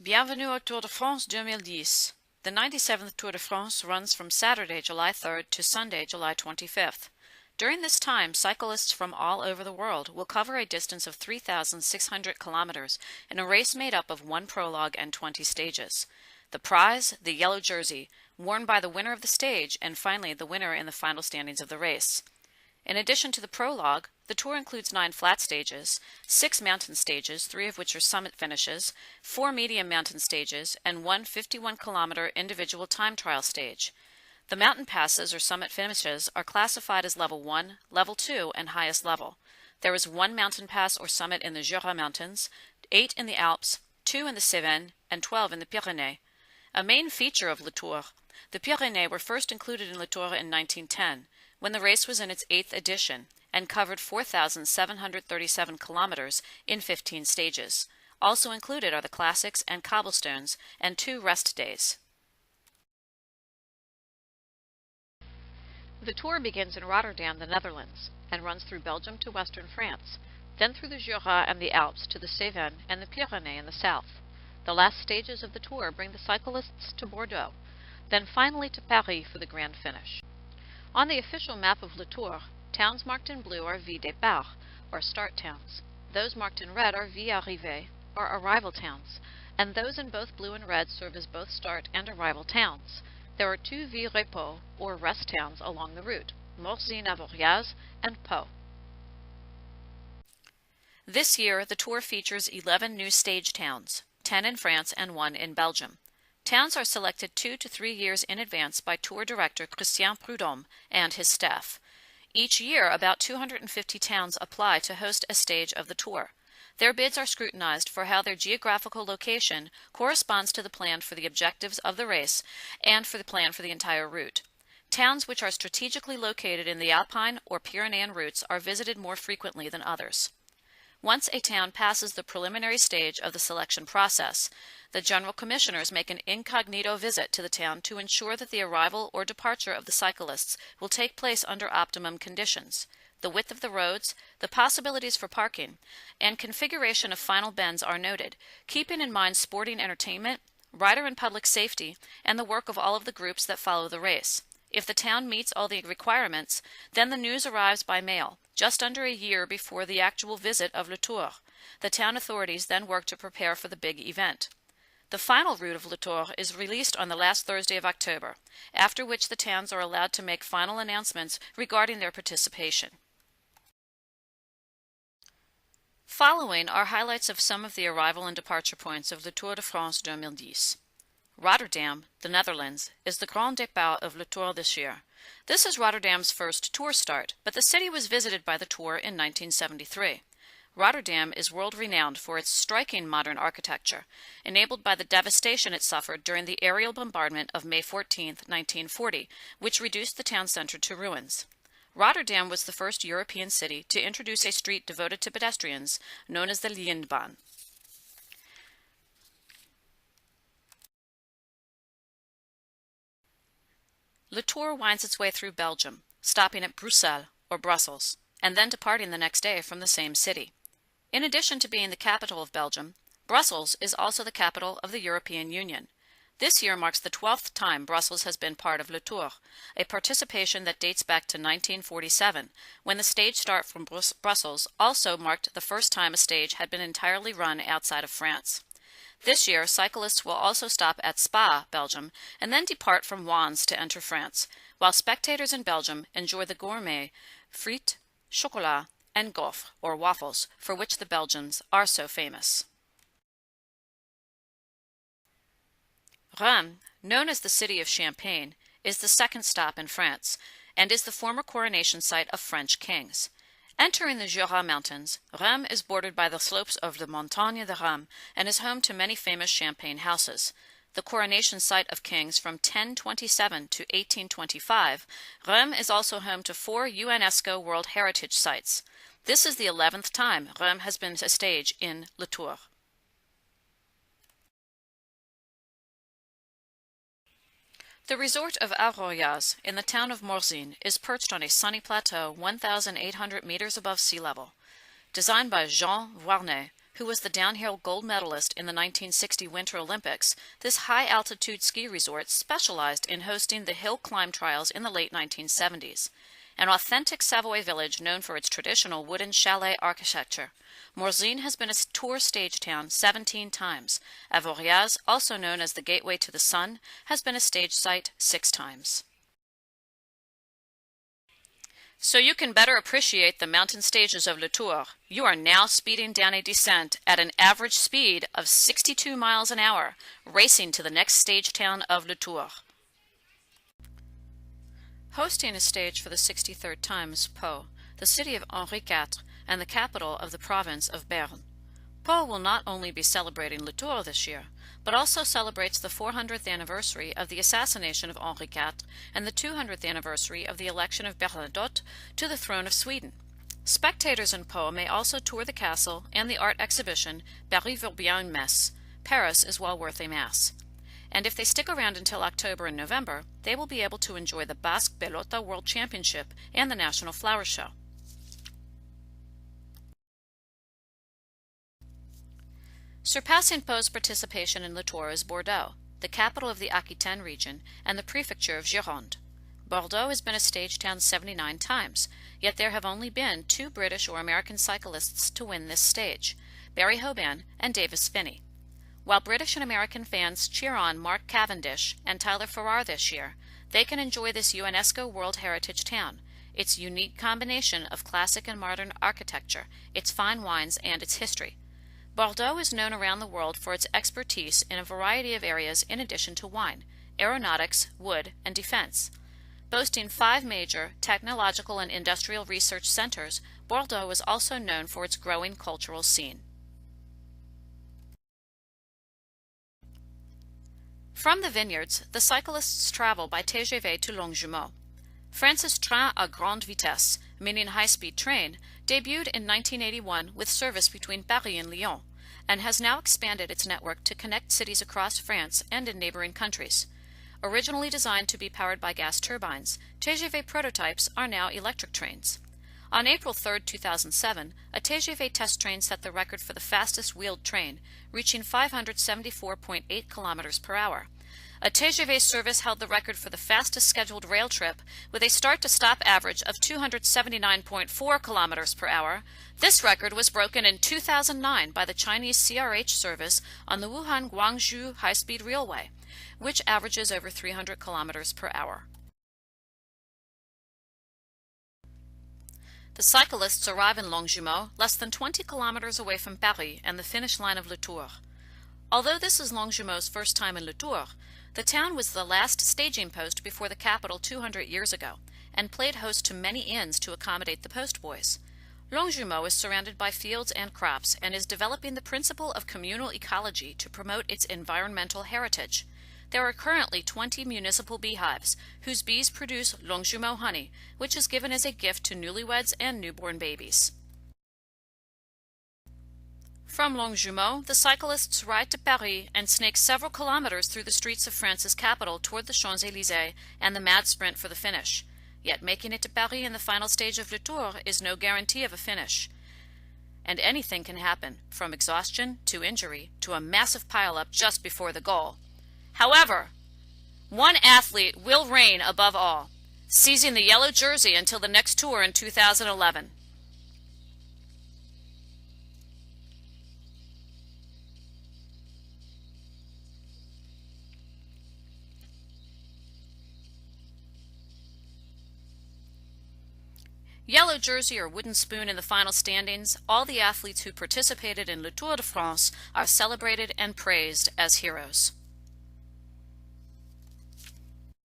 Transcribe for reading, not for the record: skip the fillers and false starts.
Bienvenue au Tour de France 2010. The 97th Tour de France runs from Saturday, July 3rd to Sunday, July 25th. During this time, cyclists from all over the world will cover a distance of 3,600 kilometers in a race made up of one prologue and 20 stages. The prize, the yellow jersey, worn by the winner of the stage, and finally the winner in the final standings of the race. In addition to the prologue, the tour includes 9 flat stages, 6 mountain stages, 3 of which are summit finishes, 4 medium mountain stages, and 1 51-kilometer individual time trial stage. The mountain passes or summit finishes are classified as Level 1, Level 2, and highest level. There is 1 mountain pass or summit in the Jura Mountains, 8 in the Alps, 2 in the Cévennes, and 12 in the Pyrenees. A main feature of Le Tour, the Pyrenees were first included in Le Tour in 1910, when the race was in its 8th edition, and covered 4,737 kilometers in 15 stages. Also included are the classics and cobblestones and 2 rest days. The tour begins in Rotterdam, the Netherlands, and runs through Belgium to western France, then through the Jura and the Alps to the Cévennes and the Pyrenees in the south. The last stages of the tour bring the cyclists to Bordeaux, then finally to Paris for the grand finish. On the official map of Le Tour, towns marked in blue are Ville départ, or start towns. Those marked in red are Ville arrivée, or arrival towns, and those in both blue and red serve as both start and arrival towns. There are 2 Ville repos, or rest towns, along the route, Morzine-Avoriaz and Pau. This year, the tour features 11 new stage towns, 10 in France and 1 in Belgium. Towns are selected 2 to 3 years in advance by tour director Christian Prudhomme and his staff. Each year, about 250 towns apply to host a stage of the tour. Their bids are scrutinized for how their geographical location corresponds to the plan for the objectives of the race and for the plan for the entire route. Towns which are strategically located in the Alpine or Pyrenean routes are visited more frequently than others. Once a town passes the preliminary stage of the selection process, the general commissioners make an incognito visit to the town to ensure that the arrival or departure of the cyclists will take place under optimum conditions. The width of the roads, the possibilities for parking, and configuration of final bends are noted, keeping in mind sporting entertainment, rider and public safety, and the work of all of the groups that follow the race. If the town meets all the requirements, then the news arrives by mail, just under a year before the actual visit of Le Tour. The town authorities then work to prepare for the big event. The final route of Le Tour is released on the last Thursday of October, after which the towns are allowed to make final announcements regarding their participation. Following are highlights of some of the arrival and departure points of Le Tour de France 2010. Rotterdam, the Netherlands, is the grand départ of Le Tour this year. This is Rotterdam's first tour start, but the city was visited by the tour in 1973. Rotterdam is world-renowned for its striking modern architecture, enabled by the devastation it suffered during the aerial bombardment of May 14, 1940, which reduced the town center to ruins. Rotterdam was the first European city to introduce a street devoted to pedestrians, known as the Lijnbaan. Le Tour winds its way through Belgium, stopping at Bruxelles, or Brussels, and then departing the next day from the same city. In addition to being the capital of Belgium, Brussels is also the capital of the European Union. This year marks the 12th time Brussels has been part of Le Tour, a participation that dates back to 1947, when the stage start from Brussels also marked the first time a stage had been entirely run outside of France. This year, cyclists will also stop at Spa, Belgium, and then depart from Wannes to enter France, while spectators in Belgium enjoy the gourmet frites, chocolat, and gaufres, or waffles, for which the Belgians are so famous. Reims, known as the city of Champagne, is the second stop in France, and is the former coronation site of French kings. Entering the Jura Mountains, Reims is bordered by the slopes of the Montagne de Reims and is home to many famous champagne houses. The coronation site of kings from 1027 to 1825, Reims is also home to 4 UNESCO World Heritage Sites. This is the 11th time Reims has been a stage in Le Tour. The resort of Avoriaz in the town of Morzine is perched on a sunny plateau 1,800 meters above sea level. Designed by Jean Voirnet, who was the downhill gold medalist in the 1960 Winter Olympics, this high-altitude ski resort specialized in hosting the hill climb trials in the late 1970s. An authentic Savoy village known for its traditional wooden chalet architecture, Morzine has been a tour stage town 17 times. Avoriaz, also known as the Gateway to the Sun, has been a stage site 6 times. So you can better appreciate the mountain stages of Le Tour, you are now speeding down a descent at an average speed of 62 miles an hour, racing to the next stage town of Le Tour. Hosting a stage for the 63rd time is Pau, the city of Henri IV and the capital of the province of Béarn. Pau will not only be celebrating Le Tour this year, but also celebrates the 400th anniversary of the assassination of Henri IV and the 200th anniversary of the election of Bernadotte to the throne of Sweden. Spectators in Pau may also tour the castle and the art exhibition Paris vaut bien une messe, Paris is well worth a mass. And if they stick around until October and November, they will be able to enjoy the Basque Pelota World Championship and the National Flower Show. Surpassing Pau's participation in Le Tour is Bordeaux, the capital of the Aquitaine region and the prefecture of Gironde. Bordeaux has been a stage town 79 times, yet there have only been 2 British or American cyclists to win this stage, Barry Hoban and Davis Phinney. While British and American fans cheer on Mark Cavendish and Tyler Farrar this year, they can enjoy this UNESCO World Heritage town, its unique combination of classic and modern architecture, its fine wines, and its history. Bordeaux is known around the world for its expertise in a variety of areas in addition to wine, aeronautics, wood, and defense. Boasting 5 major technological and industrial research centers, Bordeaux is also known for its growing cultural scene. From the vineyards, the cyclists travel by TGV to Longjumeau. France's Train à Grande Vitesse, meaning high-speed train, debuted in 1981 with service between Paris and Lyon, and has now expanded its network to connect cities across France and in neighboring countries. Originally designed to be powered by gas turbines, TGV prototypes are now electric trains. On April 3, 2007, a TGV test train set the record for the fastest wheeled train, reaching 574.8 kilometers per hour. A TGV service held the record for the fastest scheduled rail trip with a start-to-stop average of 279.4 kilometers per hour. This record was broken in 2009 by the Chinese CRH service on the Wuhan-Guangzhou high-speed railway, which averages over 300 kilometers per hour. The cyclists arrive in Longjumeau, less than 20 kilometers away from Paris and the finish line of Le Tour. Although this is Longjumeau's first time in Le Tour, the town was the last staging post before the capital 200 years ago, and played host to many inns to accommodate the postboys. Longjumeau is surrounded by fields and crops and is developing the principle of communal ecology to promote its environmental heritage. There are currently 20 municipal beehives, whose bees produce Longjumeau honey, which is given as a gift to newlyweds and newborn babies. From Longjumeau, the cyclists ride to Paris and snake several kilometers through the streets of France's capital toward the Champs-Élysées and the mad sprint for the finish. Yet making it to Paris in the final stage of Le Tour is no guarantee of a finish. And anything can happen, from exhaustion to injury to a massive pileup just before the goal. However, one athlete will reign above all, seizing the yellow jersey until the next tour in 2011. Yellow jersey or wooden spoon in the final standings, all the athletes who participated in Le Tour de France are celebrated and praised as heroes.